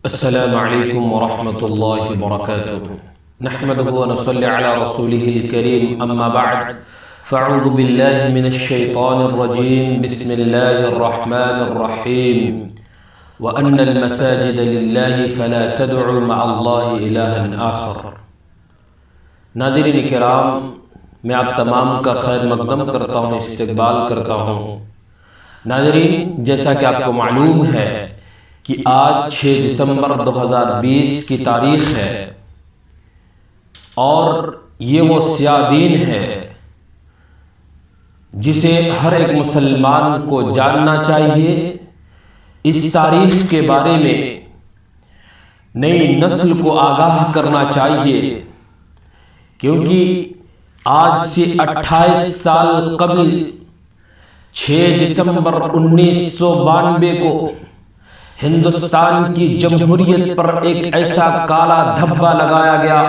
السلام علیکم ورحمۃ اللہ وبرکاتہ نحمده ونصلی علی رسوله الکریم اما بعد فاعوذ باللہ من الشیطان الرجیم بسم اللہ الرحمن الرحیم وأن المساجد للہ فلا تدعوا مع اللہ الہا آخر۔ ناظرین کرام، میں آپ تمام کا خیر مقدم کرتا ہوں، استقبال کرتا ہوں۔ ناظرین، جیسا کہ آپ کو معلوم ہے کہ آج 6 دسمبر 2020 کی تاریخ ہے اور یہ وہ سیاہ دن ہے جسے ہر ایک مسلمان کو جاننا چاہیے۔ اس تاریخ کے بارے میں نئی نسل کو آگاہ کرنا چاہیے، کیونکہ آج سے 28 سال قبل 6 دسمبر 1992 کو ہندوستان کی جمہوریت پر ایک ایسا کالا دھبا لگایا گیا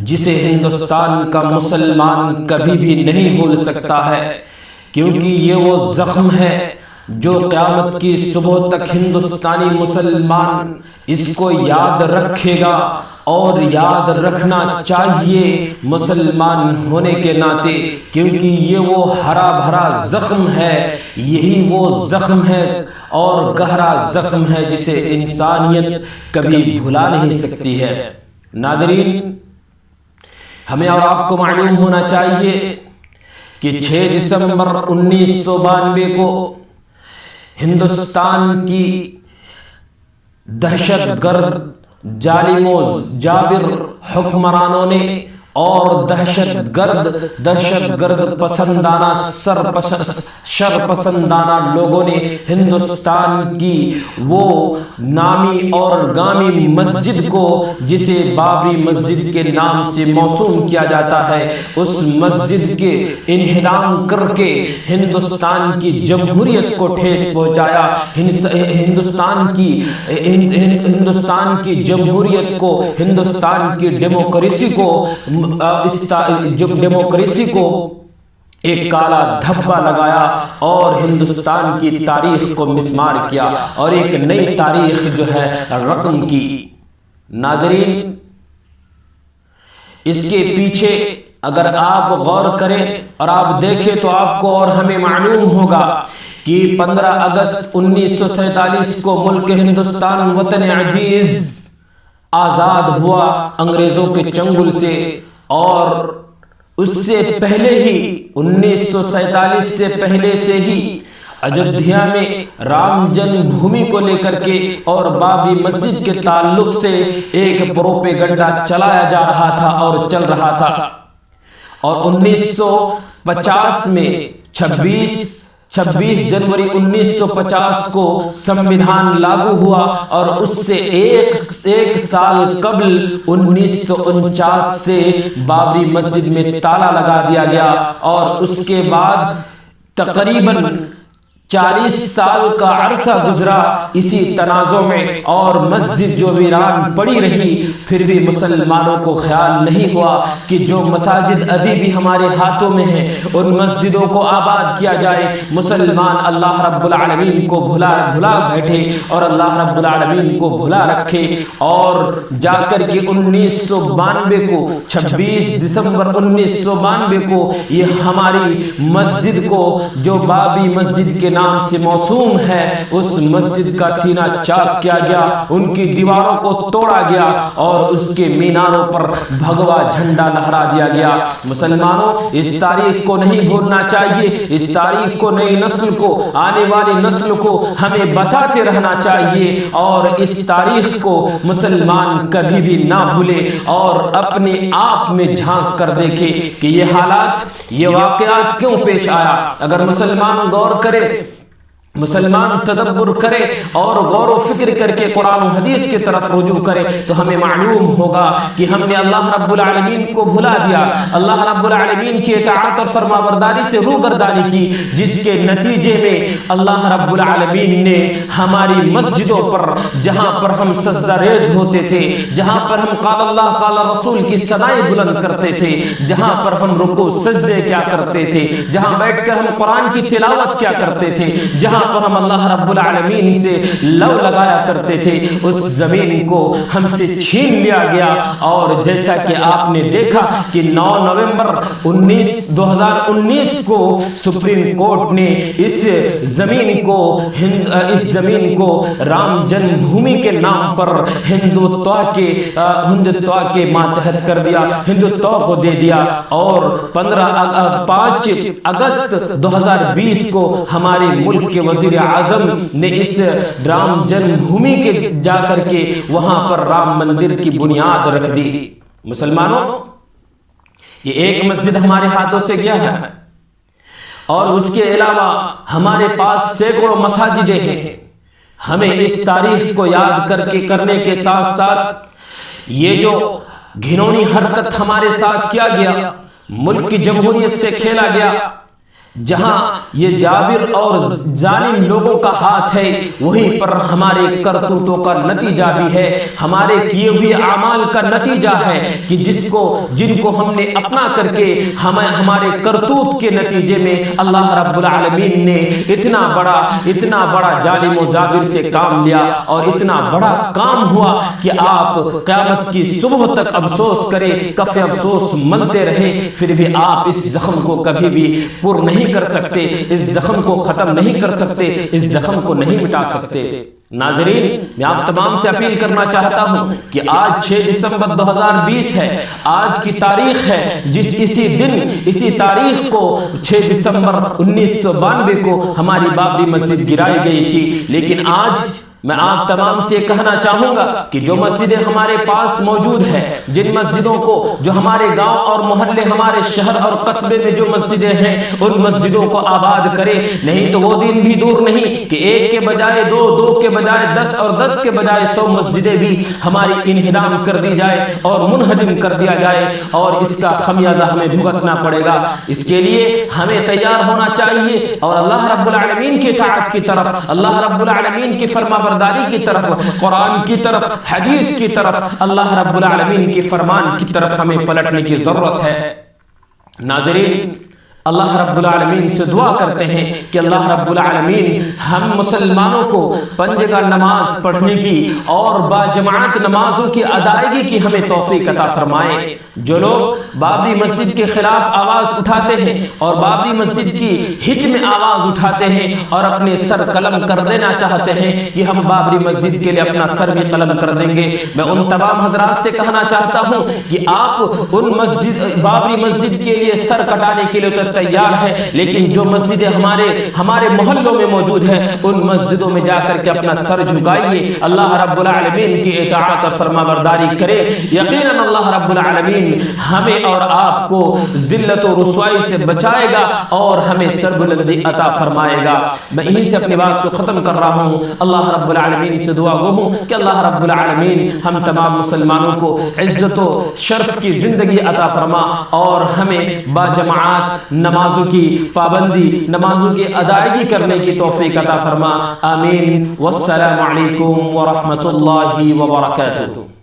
جسے ہندوستان کا مسلمان کبھی بھی نہیں بھول سکتا ہے، کیونکہ یہ وہ زخم ہے جو قیامت کی صبح تک ہندوستانی مسلمان اس کو یاد رکھے گا، اور یاد رکھنا چاہیے مسلمان ہونے کے ناطے، کیونکہ یہ وہ ہرا بھرا زخم ہے، یہی وہ زخم ہے اور گہرا زخم ہے جسے انسانیت کبھی بھلا نہیں سکتی ہے۔ ناظرین، ہمیں اور آپ کو معلوم ہونا چاہیے کہ 6 دسمبر 1992 کو ہندوستان کی دہشت گرد ظالم و جابر حکمرانوں نے اور دہشت گرد پسندانہ شر پسندانہ لوگوں نے ہندوستان کی وہ نامی اور گامی مسجد کو، جسے بابری مسجد کے نام سے موسوم کیا جاتا ہے، اس مسجد کے انہدام کر کے ہندوستان کی جمہوریت کو ٹھیس پہنچایا، ہندوستان کی جمہوریت کو، ہندوستان کی ڈیموکریسی کو ایک کالا دھبا لگایا اور ہندوستان کی تاریخ کو مسمار کیا اور ایک نئی تاریخ جو ہے رقم کی۔ ناظرین، اس کے پیچھے اگر آپ غور کریں اور آپ دیکھیں تو آپ کو اور ہمیں معلوم ہوگا کہ 15 اگست 1947 کو ملک ہندوستان وطن عزیز آزاد ہوا انگریزوں کے چنگل سے، اور اس سے پہلے ہی 1947 سے پہلے سے ہی اجودھیا میں رام جنم بھومی کو لے کر کے اور بابری مسجد کے تعلق سے ایک پروپیگنڈا چلایا جا رہا تھا اور چل رہا تھا، اور 1950 میں 26 جنوری 1950 کو سمویدھان لاگو ہوا، اور اس سے ایک سال قبل 1949 سے بابری مسجد میں تالا لگا دیا گیا، اور اس کے بعد تقریباً 40 سال کا عرصہ گزرا اسی تنازع میں، اور مسجد جو ویران پڑی رہی، پھر بھی مسلمانوں کو خیال نہیں ہوا کہ جو مساجد ابھی بھی ہمارے ہاتھوں میں ہیں ان مسجدوں کو آباد کیا جائے۔ مسلمان اللہ رب العالمین کو بھلا بیٹھے اور اللہ رب العالمین کو بھلا رکھے، اور جا کر کے 1992 کو 26 دسمبر 1992 کو یہ ہماری مسجد کو، جو بابری مسجد کے نام سے موسوم ہے، اس مسجد کا سینہ چاک کیا گیا، ان کی دیواروں کو توڑا گیا اور اس کے میناروں پر بھگوا جھنڈا لہرا دیا گیا۔ مسلمانوں، اس تاریخ کو نہیں بھولنا چاہیے، اس تاریخ کو نئی نسل کو، آنے والی نسل کو ہمیں بتاتے رہنا چاہیے، اور اس تاریخ کو مسلمان کبھی بھی نہ بھولے اور اپنے آپ میں جھانک کر دیکھے کہ یہ حالات، یہ واقعات کیوں پیش آیا۔ اگر مسلمان غور کرے، مسلمان تدبر کرے اور غور و فکر کر کے قرآن و حدیث کی طرف رجوع کرے، تو ہمیں معلوم ہوگا کہ ہم نے اللہ رب العالمین کو بھلا دیا، اللہ رب العالمین کی اطاعت اور فرمانبرداری سے روگردانی کی، جس کے نتیجے میں اللہ رب العالمین نے ہماری مسجدوں پر، جہاں پر ہم سجدہ ریز ہوتے تھے، جہاں پر ہم قال اللہ قال رسول کی صدائیں بلند کرتے تھے، جہاں پر ہم رکوع سجدے کیا کرتے تھے، جہاں بیٹھ کر ہم قرآن کی تلاوت کیا کرتے تھے، جہاں پر ہم اللہ رب العالمین سے لو لگایا کرتے تھے، اس زمین کو ہم سے چھین لیا گیا، اور جیسا کہ آپ نے دیکھا کہ 9 نومبر 2019 کو سپریم کورٹ نے اس زمین کو رام جنم بھومی کے نام پر ہندوتوا کے ماتحت کر دیا، ہندوتوا کو دے دیا، اور 5 اگست 2020 کو ہمارے ملک کے وزیر اعظم نے اس رام جنم بھومی کے جا کر کے وہاں پر رام مندر کی بنیاد رکھ دی۔ مسلمانوں، یہ ایک مسجد ہمارے ہاتھوں سے گیا ہے، اور اس کے علاوہ ہمارے پاس سینکڑوں مساجدیں ہیں۔ ہمیں اس تاریخ کو یاد کرنے کے ساتھ ساتھ یہ جو گھنونی حرکت ہمارے ساتھ کیا گیا، ملک کی جمہوریت سے کھیلا گیا، جہاں یہ جابر اور ظالم لوگوں کا ہاتھ ہے، وہیں پر ہمارے کرتوتوں کا نتیجہ بھی ہے، ہمارے کیے ہوئے اعمال کا نتیجہ ہے کہ جن کو ہم نے اپنا کر کے ہمارے کرتوت کے نتیجے میں اللہ رب العالمین نے اتنا بڑا ظالم و جابر سے کام لیا، اور اتنا بڑا کام ہوا کہ آپ قیامت کی صبح تک افسوس کریں، کف افسوس ملتے رہے، پھر بھی آپ اس زخم کو کبھی بھی پر نہیں کر سکتے، اس زخم کو ختم نہیں کر سکتے، اس زخم کو نہیں مٹا سکتے۔ ناظرین، میں آپ تمام سے اپیل کرنا چاہتا ہوں کہ آج 6 دسمبر 2020 ہے، آج کی تاریخ ہے، اسی تاریخ کو 6 دسمبر 1992 کو ہماری بابری مسجد گرائی گئی تھی، لیکن آج میں آپ تمام سے کہنا چاہوں گا کہ جو مسجدیں ہمارے پاس موجود ہیں، جن مسجدوں کو جو ہمارے گاؤں اور محلے، ہمارے شہر اور قصبے میں جو مسجدیں ہیں، ان مسجدوں کو آباد کرے، نہیں تو وہ دن بھی دور نہیں کہ 1 کے بجائے 2، 2 کے بجائے 10 اور 10 کے بجائے 100 مسجدیں بھی ہماری انہدام کر دی جائے اور منہدم کر دیا جائے، اور اس کا خمیازہ ہمیں بھگتنا پڑے گا۔ اس کے لیے ہمیں تیار ہونا چاہیے، اور اللہ رب العالمین کی اطاعت کی طرف، اللہ رب العالمین کی فرما برداری کی طرف، قرآن کی طرف، حدیث کی طرف، اللہ رب العالمین کی فرمان کی طرف ہمیں پلٹنے کی ضرورت ہے۔ ناظرین، اللہ رب العالمین سے دعا کرتے ہیں کہ اللہ رب العالمین ہم مسلمانوں کو 5 جگہ نماز پڑھنے کی اور باجماعت نمازوں کی ادائیگی کی ہمیں توفیق عطا فرمائے۔ جو لوگ بابری مسجد کے خلاف آواز اٹھاتے ہیں اور بابری مسجد کی ہت میں آواز اٹھاتے ہیں اور اپنے سر قلم کر دینا چاہتے ہیں کہ ہم بابری مسجد کے لیے اپنا سر بھی قلم کر دیں گے، میں ان تمام حضرات سے کہنا چاہتا ہوں کہ آپ ان بابری مسجد کے لیے سر کٹانے کے لیے تیار ہے، لیکن جو مسجدیں ہمارے محلوں میں موجود ہیں، ان مسجدوں میں جا کر کے اپنا سر جھکائیے، اللہ رب العالمین کی اطاعت اور فرما برداری کرے۔ یقیناً اللہ رب العالمین ہمیں اور آپ کو ذلت و رسوائی سے بچائے گا اور ہمیں سربلندی عطا فرمائے گا۔ میں یہیں سے اپنی بات کو ختم کر رہا ہوں۔ اللہ رب العالمین سے دعا گو ہوں کہ اللہ رب العالمین ہم تمام مسلمانوں کو عزت و شرف کی زندگی عطا فرما، اور ہمیں باجماعت نمازوں کی پابندی، نمازوں کی ادائیگی کرنے کی توفیق عطا فرما۔ آمین۔ والسلام علیکم ورحمۃ اللہ وبرکاتہ۔